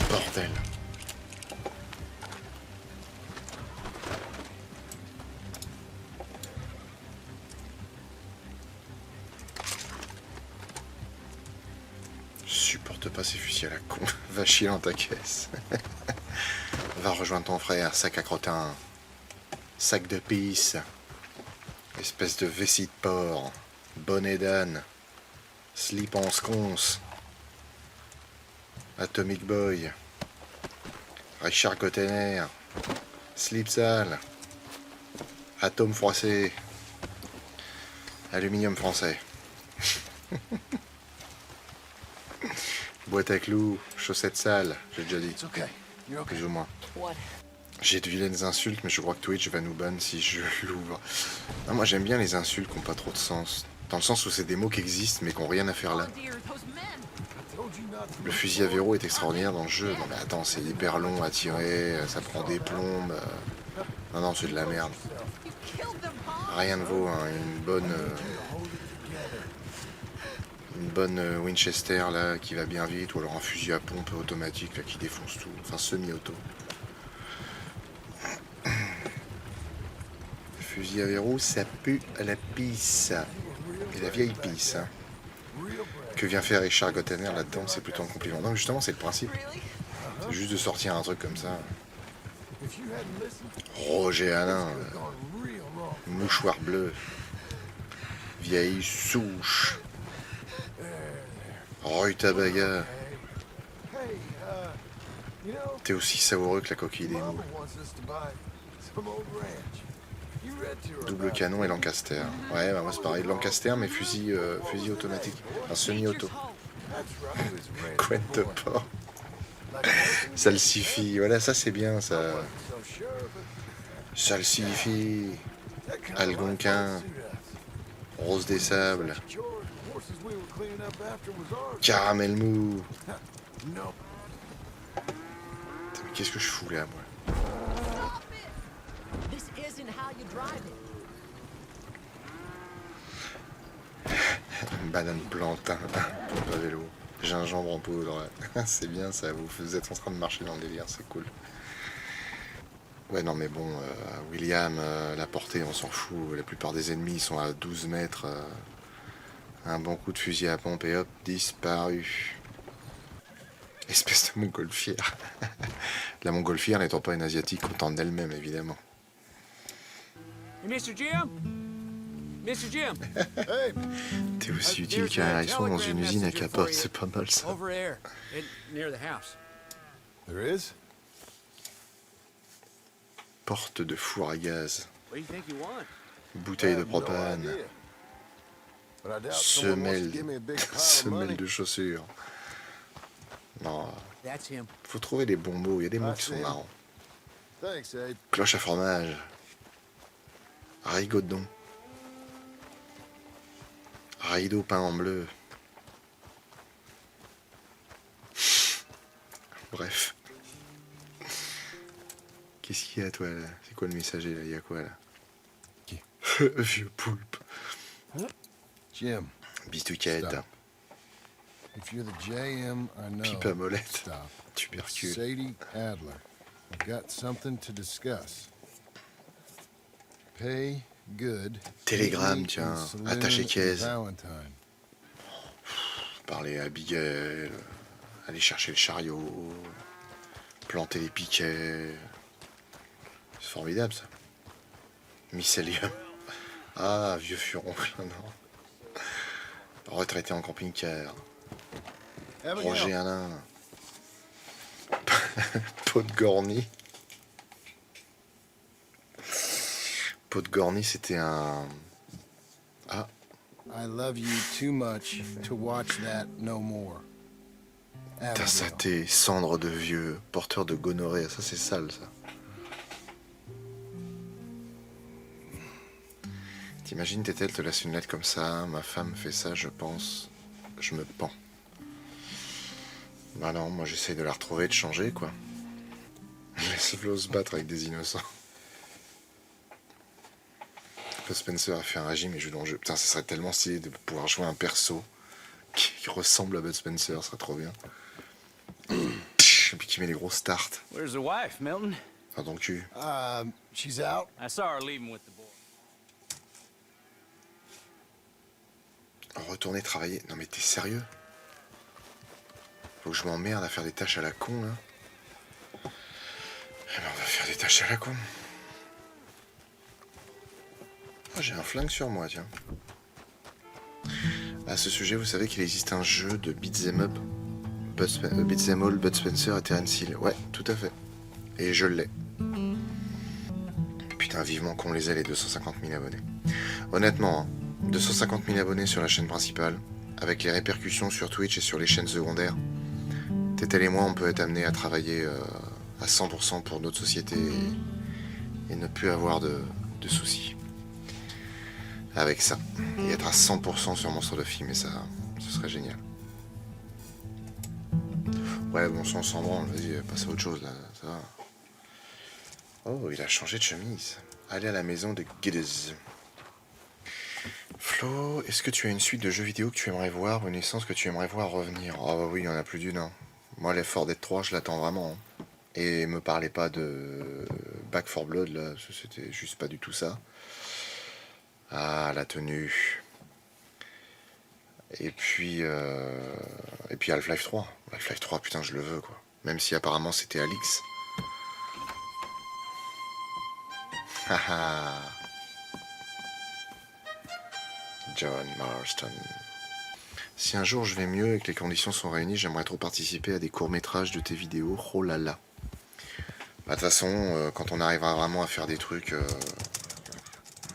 Bordel. Je supporte pas ces fusils à la con. Va chier dans ta caisse. Va rejoindre ton frère, sac à crottin. Sac de pisse. Espèce de vessie de porc. Bonnet d'âne. Slip en sconce. Atomic Boy. Richard Gottener. Slip sale. Atome froissé. Aluminium français. Boîte à clous. Chaussettes sales. J'ai déjà dit. It's okay. You're okay. Plus ou moins. What? J'ai de vilaines insultes, mais je crois que Twitch va nous ban si je l'ouvre. Non, moi j'aime bien les insultes qui n'ont pas trop de sens. Dans le sens où c'est des mots qui existent mais qui n'ont rien à faire là. Oh dear, those men. Le fusil à verrou est extraordinaire dans le jeu. Non mais attends, c'est hyper long à tirer, ça prend des plombes. Non, non, c'est de la merde. You killed them, huh? Rien ne vaut hein, une bonne Winchester là qui va bien vite, ou alors un fusil à pompe automatique là qui défonce tout. Enfin semi-auto. Fusil à verrou, ça pue à la pisse. Et la vieille pisse. Hein. Que vient faire Richard Gottener là-dedans, c'est plutôt un compliment. Non, justement, c'est le principe. C'est juste de sortir un truc comme ça. Roger Alain, mouchoir bleu, vieille souche, Roy Tabaga. T'es aussi savoureux que la coquille des mous. Double canon et Lancaster. Ouais, bah moi c'est pareil, Lancaster mais fusil automatique, un semi-auto. Couette de porc. Salsifis, voilà, ça c'est bien ça. Salsifis, Algonquin, Rose des Sables, Caramel mou. Putain, mais qu'est-ce que je fous là, moi? This isn't how you drive it. Banane plantain, pompe à vélo, gingembre en poudre. C'est bien ça, vous êtes en train de marcher dans le délire, c'est cool. Ouais, non, mais bon, William, la portée, on s'en fout. La plupart des ennemis sont à 12 mètres. Un bon coup de fusil à pompe et hop, disparu. Espèce de montgolfière. La montgolfière n'étant pas une asiatique contente d'elle-même, évidemment. Hey, Mr. Jim? Mr. Jim? T'es aussi utile qu'un hérisson dans une usine à capote, c'est pas mal ça. Over there, near the house. There is? Porte de four à gaz, What do you think you want? bouteille de I have no propane, idea. But I doubt someone wants to semelle, give me a big pile of semelle money. de chaussures. Non, That's him. faut trouver les bons mots, il y a des mots qui sont marrants. Thanks, Abe. Cloche à fromage, rigodon, rideau peint en bleu. Bref. Qu'est-ce qu'il y a toi là? C'est quoi le messager là? Il y a quoi là? Qui? Vieux poulpe. Jim, Bistouquette, Stop. if you're the JM I know, pipe à molette, stop. tubercule. Sadie Adler. We've got something to discuss. Pay good. Télégramme, Meet tiens, in saloon attaché in caisse. Valentine. Parler à Abigail, aller chercher le chariot, planter les piquets. C'est formidable ça. Mycélium. Ah, vieux furoncle, non. Retraité en camping-car. Roger Alain. Podgorny. Podgorny, c'était un I love you too much to watch that no more. Putain, ça t'es cendre de vieux, porteur de gonorrhée, ça c'est sale ça. T'imagines, Tétel te laisse une lettre comme ça, ma femme fait ça, je pense, je me pends. Bah non, moi j'essaye de la retrouver, de changer quoi. Laisse Flo se battre avec des innocents. Bud Spencer a fait un régime et joue dans le jeu. Putain, ça serait tellement stylé de pouvoir jouer un perso qui ressemble à Bud Spencer, ça serait trop bien. Et puis qui met les gros starts. Where's the wife, Milton? Enfin, ton cul. She's out. I saw her leaving with the boy. Retourner travailler. Non mais t'es sérieux? Faut que je m'emmerde à faire des tâches à la con là. Eh ben on va faire des tâches à la con. Oh, j'ai un flingue sur moi, tiens. À ce sujet, vous savez qu'il existe un jeu de beat'em up, beat'em all, Bud Spencer et Terence Hill. Ouais, tout à fait. Et je l'ai. Putain, vivement qu'on les ait les 250 000 abonnés. Honnêtement, hein, 250 000 abonnés sur la chaîne principale, avec les répercussions sur Twitch et sur les chaînes secondaires, Tétel et moi, on peut être amenés à travailler à 100% pour notre société et ne plus avoir de soucis. Avec ça, et être à 100% sur Monstre de Film, et ça, ce serait génial. Ouais, bon sang, s'en branle, vas-y, passe à autre chose, là, ça va. Oh, il a changé de chemise. Allez à la maison de Giddes. Flo, est-ce que tu as une suite de jeux vidéo que tu aimerais voir, ou une licence que tu aimerais voir revenir? Oh bah oui, il y en a plus d'une, hein. Moi, les 4 Dead 3, je l'attends vraiment, hein. Et me parlez pas de Back 4 Blood, là, c'était juste pas du tout ça. Ah, la tenue. Et puis Half-Life 3. Half-Life 3, putain, je le veux, quoi. Même si apparemment c'était Alix. Haha. John Marston. Si un jour je vais mieux et que les conditions sont réunies, j'aimerais trop participer à des courts-métrages de tes vidéos. Oh là là. Bah, de toute façon, quand on arrivera vraiment à faire des trucs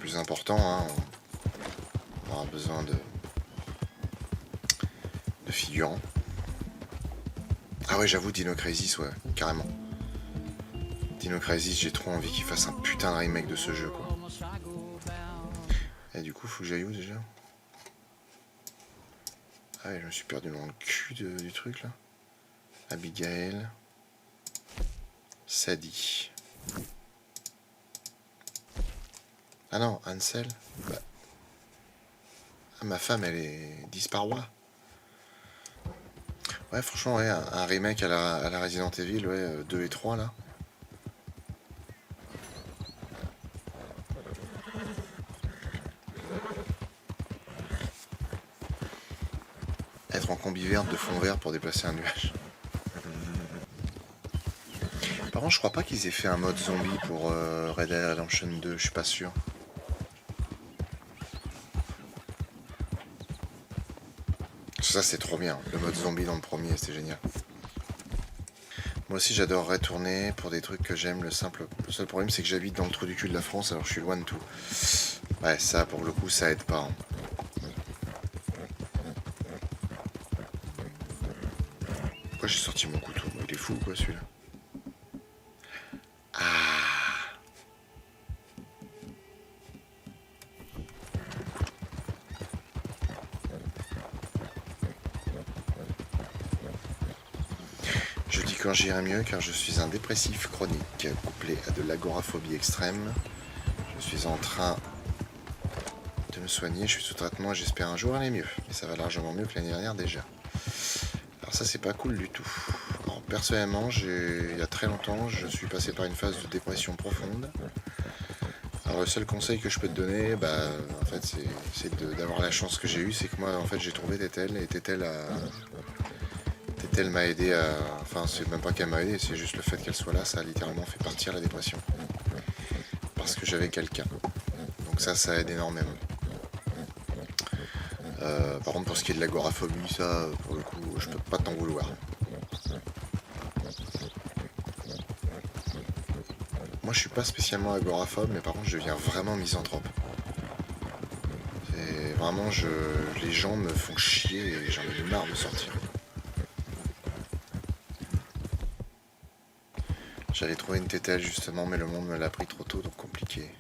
plus importants, hein, on aura besoin de figurants. Ah ouais, j'avoue, Dino Crisis, ouais, carrément. Dino Crisis, j'ai trop envie qu'il fasse un putain de remake de ce jeu, quoi. Et du coup, faut que j'aille où déjà? Ah ouais, je me suis perdu dans le cul du truc, là. Abigail. Sadie. Ah non, Ansel. Bah. Ah, ma femme, elle est disparue. Ouais, franchement, ouais, un remake à la Resident Evil, ouais, 2 et 3, là. Être en combi verte de fond vert pour déplacer un nuage. Par contre, je crois pas qu'ils aient fait un mode zombie pour Red Dead Redemption 2, je suis pas sûr. Ça, c'est trop bien. Le mode zombie dans le premier, c'était génial. Moi aussi, j'adorerais tourner pour des trucs que j'aime. Le seul problème, c'est que j'habite dans le trou du cul de la France, alors je suis loin de tout. Ouais, ça, pour le coup, ça aide pas. Hein. Pourquoi j'ai sorti mon couteau? Il est fou, quoi, celui-là. Quand j'irai mieux, car je suis un dépressif chronique, couplé à de l'agoraphobie extrême. Je suis en train de me soigner, je suis sous traitement et j'espère un jour aller mieux. Mais ça va largement mieux que l'année dernière déjà. Alors ça, c'est pas cool du tout. Alors, personnellement, il y a très longtemps, je suis passé par une phase de dépression profonde. Alors le seul conseil que je peux te donner, bah, en fait, c'est d'avoir la chance que j'ai eue, c'est que moi, en fait, j'ai trouvé Tétel, et Tétel m'a aidé à... Enfin, c'est même pas qu'elle m'a aidé, c'est juste le fait qu'elle soit là, ça a littéralement fait partir la dépression. Parce que j'avais quelqu'un. Donc ça aide énormément. Par contre, pour ce qui est de l'agoraphobie, ça, pour le coup, je peux pas t'en vouloir. Moi, je suis pas spécialement agoraphobe, mais par contre, je deviens vraiment misanthrope. Vraiment, les gens me font chier et j'en ai marre de sortir. J'allais trouver une tételle justement, mais le monde me l'a pris trop tôt, donc compliqué.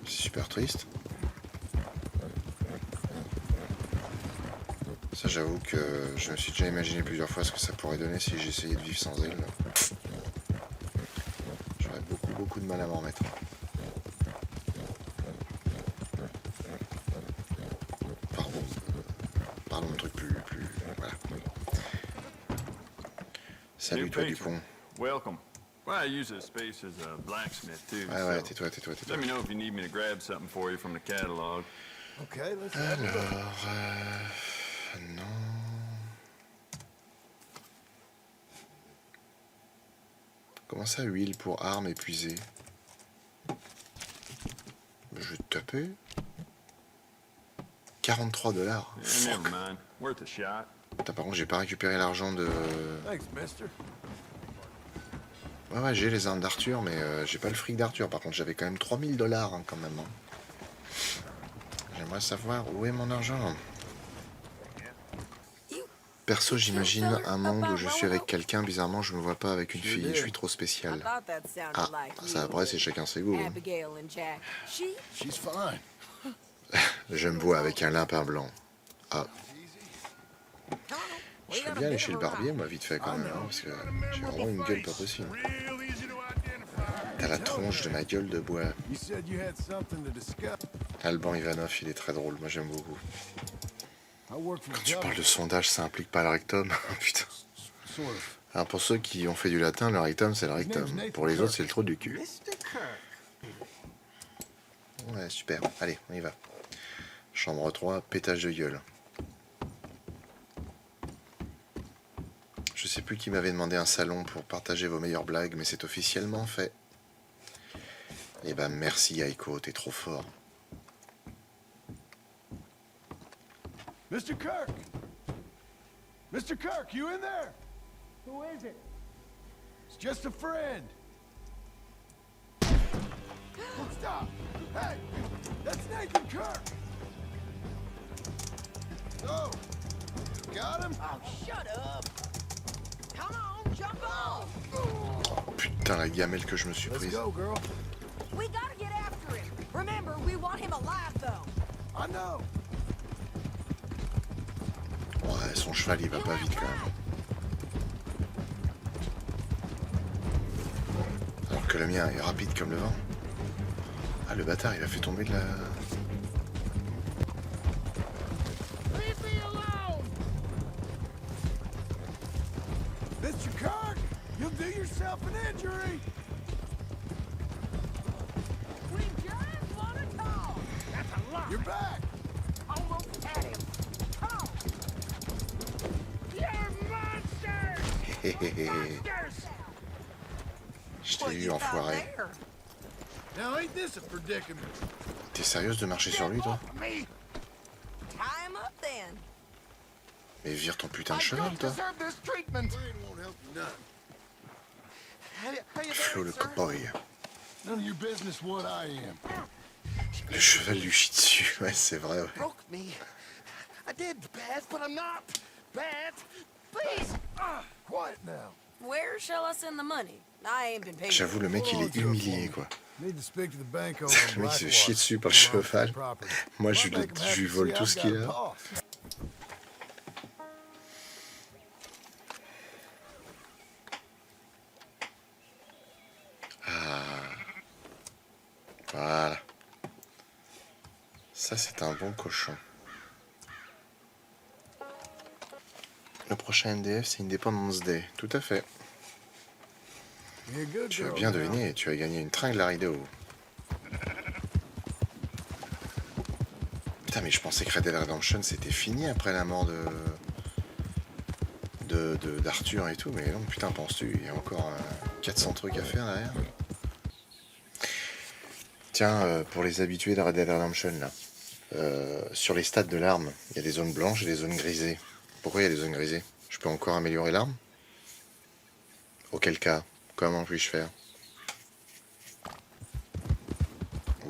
C'est super triste. Ça, j'avoue que je me suis déjà imaginé plusieurs fois ce que ça pourrait donner si j'essayais de vivre sans elle. J'aurais beaucoup de mal à m'en remettre. Pardon, un truc plus... Voilà. Salut toi du con. Welcome. Well, I use this space as a blacksmith too. Ouais, so tais-toi. let me know if you need me to grab something for you from the catalog. Okay, let's have a look. Alors... non... Comment ça, huile pour armes épuisées? Je vais te taper. 43 $. Yeah, never mind. Worth a shot. Putain, par contre, j'ai pas récupéré l'argent de... Thanks, mister. Ouais, j'ai les armes d'Arthur, mais j'ai pas le fric d'Arthur. Par contre, j'avais quand même 3000 $, hein, quand même. Hein. J'aimerais savoir où est mon argent. Perso, j'imagine un monde où je suis avec quelqu'un. Bizarrement, je me vois pas avec une fille. Je suis trop spécial. Ah, ça après, c'est chacun ses goûts. Hein. She's fine. Je me vois avec un lapin blanc. Ah. Je serais bien aller chez le barbier, moi, vite fait, quand même. Hein, parce que j'ai vraiment une gueule pas possible. T'as la tronche de ma gueule de bois. You said you had something to discuss. Alban Ivanov, il est très drôle. Moi, j'aime beaucoup. I work for Quand the tu parles government. de sondage, ça implique pas le rectum. Putain. Sort of. Alors, pour ceux qui ont fait du latin, le rectum, c'est le rectum. Pour les autres, c'est le trou du cul. Ouais, super. Allez, on y va. Chambre 3, pétage de gueule. Je sais plus qui m'avait demandé un salon pour partager vos meilleures blagues, mais c'est officiellement fait. Eh ben, merci, Aiko, t'es trop fort. Mr. Kirk! Mr. Kirk, you in there? Who is it? It's just a friend. Stop! Hey! That's Nathan Kirk! So, got him? Oh, shut up! Come on, jump off! Putain, la gamelle que je me suis Let's prise. go, girl. We gotta get after him. Remember, we want him alive, though. I know. Ouais, son cheval, il va pas vite, quand même. Alors que le mien est rapide comme le vent. Ah, le bâtard, il a fait tomber de la... Leave me alone! Mr. Kirk, you'll do yourself an injury. We just want to talk! That's a lie! You're back. Almost had him! Come on! You're monsters! Hé hé hé. Monsters! Je t'ai eu, enfoiré. Now ain't this a predicament? T'es sérieuse de marcher sur lui, toi? Me! Tie him up, then. Mais vire ton putain de cheval, toi. this treatment. Rain won't help you none. Flo le cowboy. None of your business what I am. Le cheval lui chie dessus. Ouais, c'est vrai, ouais. Broke me. I did bad, but I'm not bad. Please. Quiet now. Where shall I send the money? I ain't been paid. J'avoue, le mec, il est humilié, quoi. Need to speak to the bank over Le mec, il se fait chier dessus par le cheval. Moi, je lui vole tout ce qu'il a. Voilà. Ça, c'est un bon cochon. Le prochain NDF, c'est Independence Day. Tout à fait. Tu as bien deviné, tu as gagné une tringle à rideau. Putain, mais je pensais que Red Dead Redemption, c'était fini après la mort d'Arthur et tout. Mais non, putain, penses-tu, il y a encore 400 trucs à faire derrière. Tiens, pour les habitués de Red Dead Redemption, là, sur les stats de l'arme, il y a des zones blanches et des zones grisées. Pourquoi il y a des zones grisées? Je peux encore améliorer l'arme? Auquel cas, comment puis-je faire?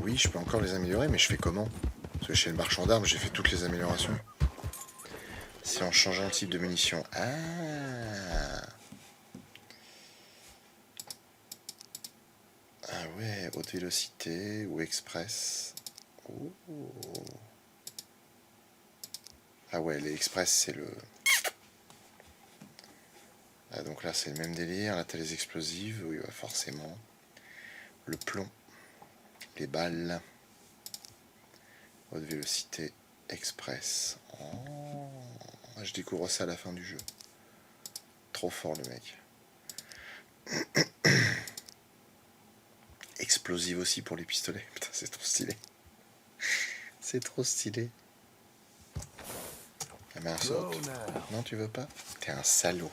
Oui, je peux encore les améliorer, mais je fais comment? Parce que chez le marchand d'armes, j'ai fait toutes les améliorations. C'est en changeant le type de munitions. Ah. Ah ouais, haute vélocité ou express. Oh. Ah ouais, les express, c'est le... Ah, donc là, c'est le même délire. Là, t'as les explosives. Oui, bah, forcément. Le plomb. Les balles. Haute vélocité. Express. Oh. Je découvre ça à la fin du jeu. Trop fort, le mec. Explosive aussi pour les pistolets. Putain, c'est trop stylé. C'est trop stylé. Ah, mais un saute. Non, tu veux pas? T'es un salaud.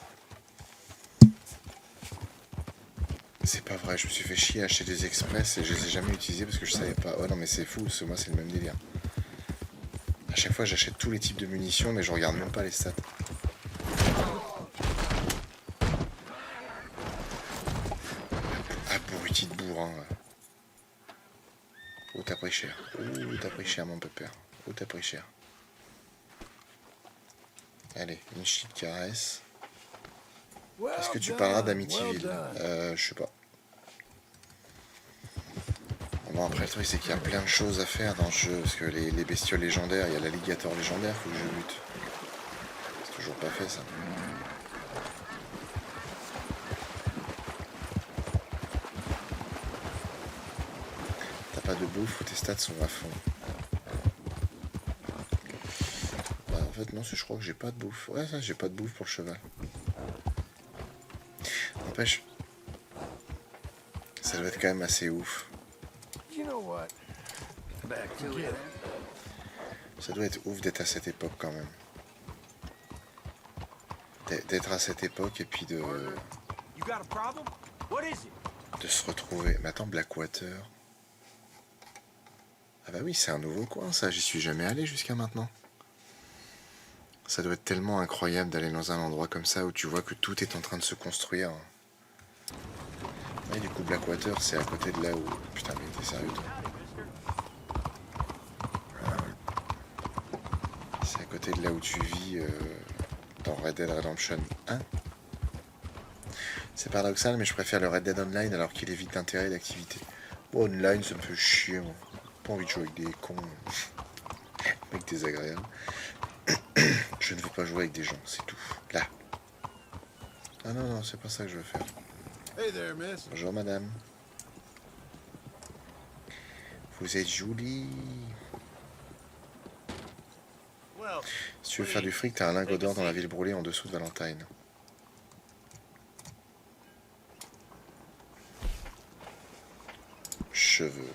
C'est pas vrai, je me suis fait chier à acheter des express et je les ai jamais utilisés parce que je savais pas. Oh non, mais c'est fou, parce que moi c'est le même délire. À chaque fois j'achète tous les types de munitions, mais je regarde même pas les stats. Abruti de bourrin. Oh, t'as pris cher. Oh, t'as pris cher, mon pépère. Oh, t'as pris cher. Allez, une petite caresse. Est-ce que tu parleras d'Amityville? Je sais pas. Bon, après, le truc, c'est qu'il y a plein de choses à faire dans le jeu. Parce que les bestioles légendaires, il y a l'alligator légendaire, faut que je bute. C'est toujours pas fait, ça. T'as pas de bouffe ou tes stats sont à fond? Bah, en fait, non, je crois que j'ai pas de bouffe. Ouais, ça, j'ai pas de bouffe pour le cheval. N'empêche, ça doit être quand même assez ouf. Ça doit être ouf d'être à cette époque quand même. D'être à cette époque et puis de se retrouver. Mais attends, Blackwater. Ah bah oui, c'est un nouveau coin ça, j'y suis jamais allé jusqu'à maintenant. Ça doit être tellement incroyable d'aller dans un endroit comme ça où tu vois que tout est en train de se construire. Ouais, du coup, Blackwater, c'est à côté de là où... Putain, mais t'es sérieux, toi? C'est à côté de là où tu vis dans Red Dead Redemption 1. C'est paradoxal, mais je préfère le Red Dead Online alors qu'il évite d'intérêt et d'activité. Bon, online, ça me fait chier, moi. Pas envie de jouer avec des cons. Mec désagréable. Je ne veux pas jouer avec des gens, c'est tout. Là. Ah non, non, c'est pas ça que je veux faire. Hey there, miss. Bonjour, madame. Vous êtes jolie. Si tu veux faire du fric, t'as un lingot d'or dans la ville brûlée en dessous de Valentine. Cheveux.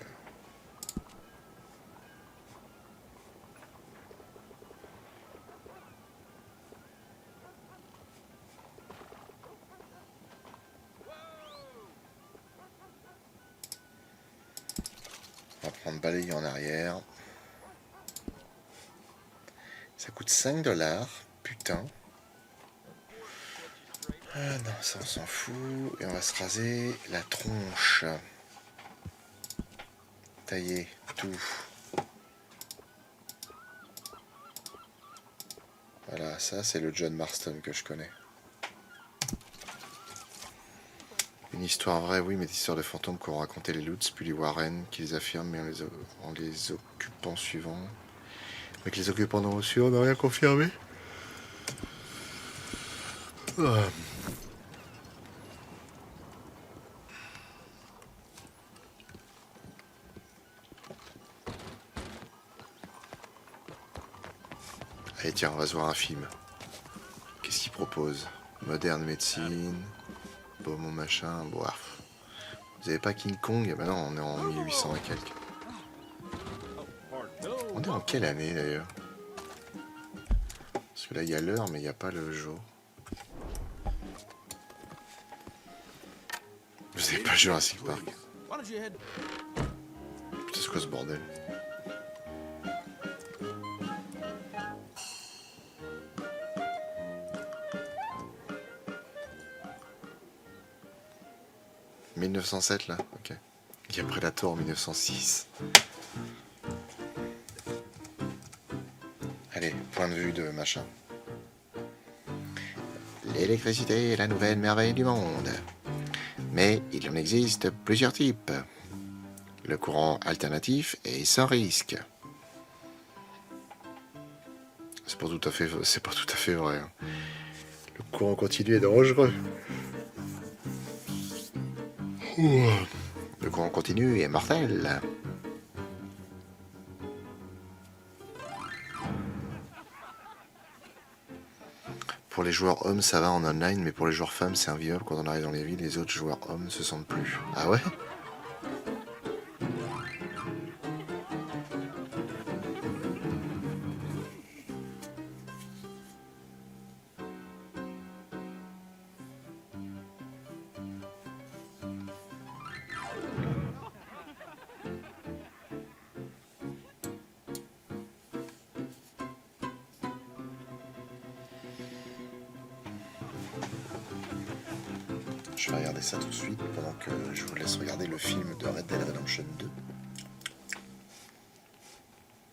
On va prendre balayer en arrière. Ça coûte 5 $. Putain. Ah non, ça on s'en fout. Et on va se raser la tronche. Tailler tout. Voilà, ça c'est le John Marston que je connais. Une histoire vraie, oui, mais des histoires de fantômes qu'ont raconté les Lutz, puis les Warren, qui les affirment, mais en les occupants suivants. Mais que les occupants n'ont reçu, on n'a rien confirmé. Allez, tiens, on va se voir un film. Qu'est-ce qu'il propose? Moderne médecine, bon, mon machin, boire. Vous avez pas King Kong? Ben non, on est en 1800 et quelques. On est en quelle année d'ailleurs? Parce que là il y a l'heure mais il n'y a pas le jour. Vous avez pas Jurassic Park? Putain, c'est quoi ce bordel? « 1907 là, ok. Il y a Predator en 1906. Allez, point de vue de machin. L'électricité est la nouvelle merveille du monde. Mais il en existe plusieurs types. Le courant alternatif est sans risque. C'est pas tout à fait vrai. Hein. Le courant continu est dangereux. Le courant continu est mortel. Pour les joueurs hommes, ça va en online, mais pour les joueurs femmes, c'est invivable quand on arrive dans les villes. Les autres joueurs hommes se sentent plus. Ah ouais? Je vais regarder ça tout de suite pendant que je vous laisse regarder le film de Red Dead Redemption 2.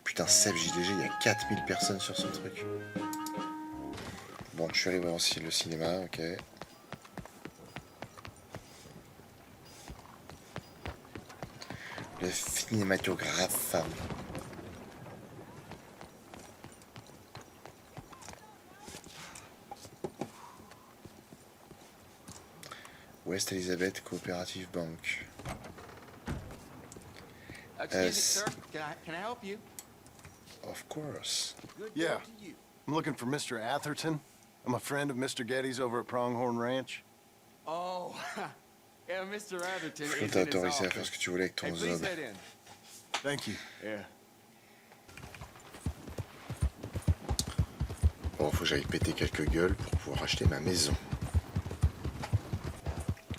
Putain, Seb JDG, il y a 4000 personnes sur ce truc. Bon, je suis allé voir aussi le cinéma, ok. Le cinématographe. West Elizabeth Cooperative Bank. Excuse me, sir. Can I help you? Of course. Yeah. I'm looking for Mr. Atherton. I'm a friend of Mr. Getty's over at Pronghorn Ranch. Oh, yeah, Mr. Atherton Je is t'ai in his autorisé à faire office. ce que tu voulais avec ton Hey, please zob. head in. Thank you. Yeah. Bon, faut que j'aille péter quelques gueules pour pouvoir acheter ma maison.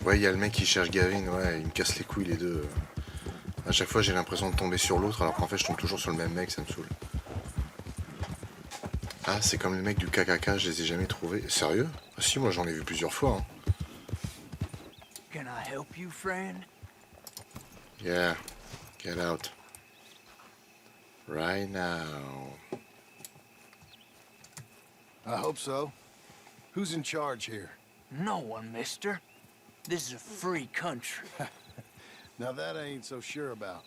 Ouais, il y a le mec qui cherche Gavin, ouais, il me casse les couilles les deux. À chaque fois, j'ai l'impression de tomber sur l'autre, alors qu'en fait, je tombe toujours sur le même mec, ça me saoule. Ah, c'est comme les mecs du KKK, je les ai jamais trouvés. Sérieux? Ah si, moi j'en ai vu plusieurs fois. Hein. Can I help you, friend? Yeah, get out. Right now. I hope so. Who's in charge here? No one, mister. This is a free country. Now that I ain't so sure about.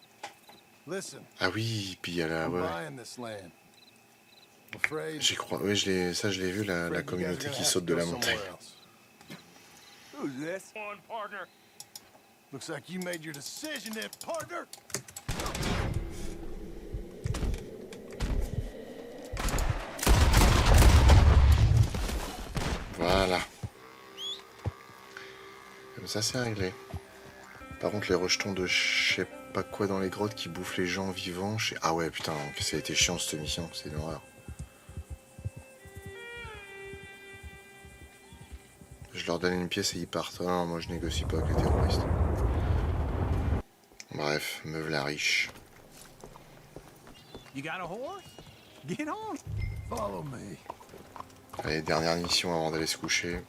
Listen, Ah oui, puis il y a la... I'm Ouais, buying this land. I'm afraid. j'y crois. Ouais, ça je l'ai vu, la afraid you guys communauté are gonna qui have saute to de go la montagne. somewhere else. Who's this? One partner. Looks like you made your decision then, partner. Voilà. Comme ça, c'est réglé. Par contre, les rejetons de je sais pas quoi dans les grottes qui bouffent les gens vivants. Ah ouais, putain, que ça a été chiant cette mission, c'est une horreur. Je leur donne une pièce et ils partent. Ah non, moi je négocie pas avec les terroristes. Bref, meuf la riche. You got a horse? Get on. Follow me. Allez, dernière mission avant d'aller se coucher.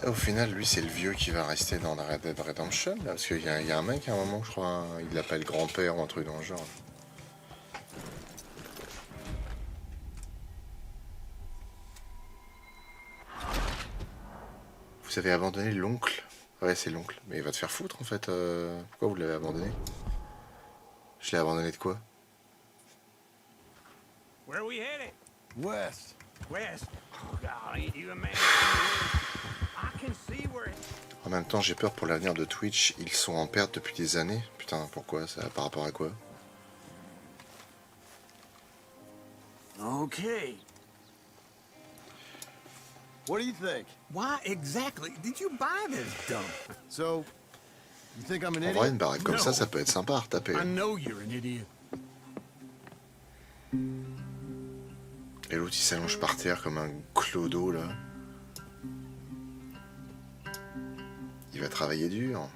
Et au final, lui, c'est le vieux qui va rester dans la Red Dead Redemption, là, parce qu'il y a un mec à un moment, je crois, hein, il l'appelle grand-père ou un truc dans le genre. Vous avez abandonné l'oncle? Ouais, c'est l'oncle. Mais il va te faire foutre, en fait. Pourquoi vous l'avez abandonné? Je l'ai abandonné de quoi? Where are we headed? West. West. Oh, God, ain't you a man? I can see where it... En même temps, j'ai peur pour l'avenir de Twitch. Ils sont en perte depuis des années. Putain, pourquoi ça? Par rapport à quoi? Okay. What do you think? Why exactly did you buy this dump? So, you think I'm an En vrai, idiot? une baraque comme ça peut être sympa à retaper. I know you're an idiot. Et l'autre, il s'allonge par terre comme un clodo, là. Il va travailler dur.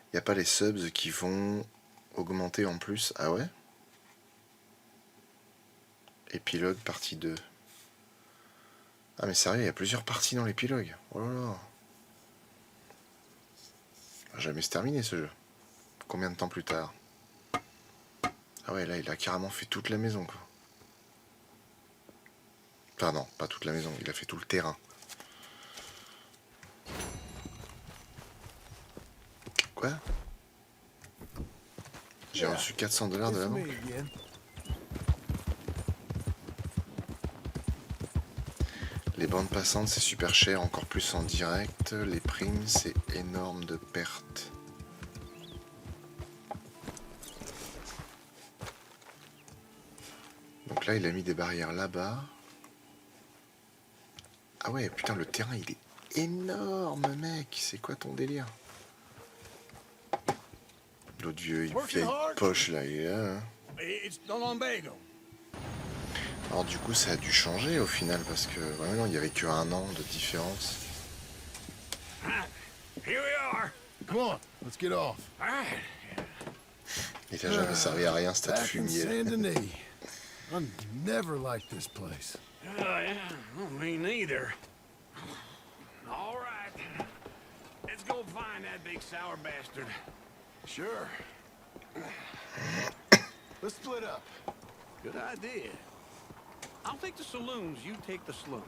Il n'y a pas les subs qui vont augmenter en plus. Ah ouais? Épilogue partie 2. Ah mais sérieux, il y a plusieurs parties dans l'épilogue. Oh là là. Jamais se terminé ce jeu. Combien de temps plus tard? Ah ouais, là il a carrément fait toute la maison quoi. Enfin non, pas toute la maison, il a fait tout le terrain. Quoi? J'ai reçu 400 $ de la It's me banque. again. Les bandes passantes c'est super cher, encore plus en direct. Les primes c'est énorme de pertes. Donc là il a mis des barrières là-bas. Ah ouais putain le terrain il est énorme mec, c'est quoi ton délire? L'autre vieille poche là, il est là. Hein. It's no lumbago. Alors du coup ça a dû changer au final parce que ouais, non, il y avait que 1 an de différence. Here we are. Come on, let's get off. All right. Il t'a jamais servi à rien ce tas de Back in fumier. Saint-Denis. I never liked this place. Yeah, well, me neither. All right. Let's go find that big sour bastard. Sure. Let's split up. Good idea. I'll take the saloons, you take the slums.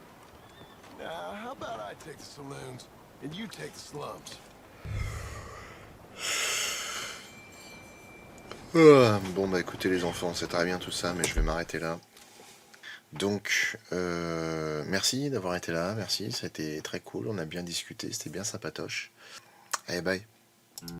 Now, how about I take the saloons and you take the slums? Bon bah écoutez les enfants, c'est très bien tout ça, mais je vais m'arrêter là. Donc, merci d'avoir été là, merci, ça a été très cool, on a bien discuté, c'était bien sympatoche. Allez bye.